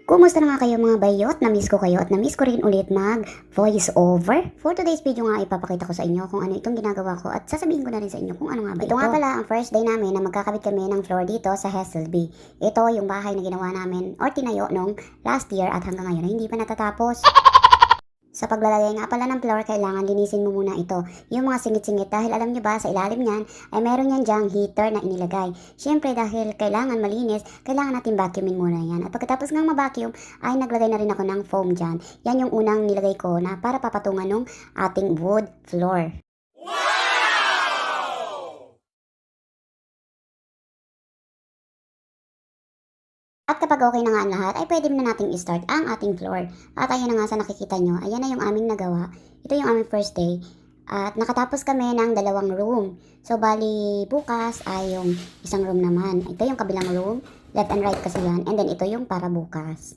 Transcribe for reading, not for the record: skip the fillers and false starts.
Kumusta na nga kayo mga bayot? Na-miss ko kayo at na-miss ko rin ulit mag voice over. For today's video nga ipapakita ko sa inyo kung ano itong ginagawa ko at sasabihin ko na rin sa inyo kung ano nga ba ito. Ito nga pala ang first day namin na magkakabit kami ng floor dito sa Hesselby. Ito yung bahay na ginawa namin or tinayo nung last year at hanggang ngayon ay hindi pa natatapos. Sa paglalagay nga pala ng floor, kailangan linisin mo muna ito. Yung mga singit-singit dahil alam nyo ba sa ilalim niyan ay meron yan dyang heater na inilagay. Siyempre dahil kailangan malinis, kailangan natin vacuumin muna yan. At pagkatapos ng ma-vacuum ay naglagay na rin ako ng foam dyan. Yan yung unang nilagay ko na para papatungan ng ating wood floor. At kapag okay na nga ang lahat, ay pwede na nating i-start ang ating floor. At ayan na nga sa nakikita nyo, ayan na yung aming nagawa. Ito yung aming first day. At nakatapos kami ng 2 room. So, bali bukas ay yung isang room naman. Ito yung kabilang room. Left and right kasi yan. And then ito yung para bukas.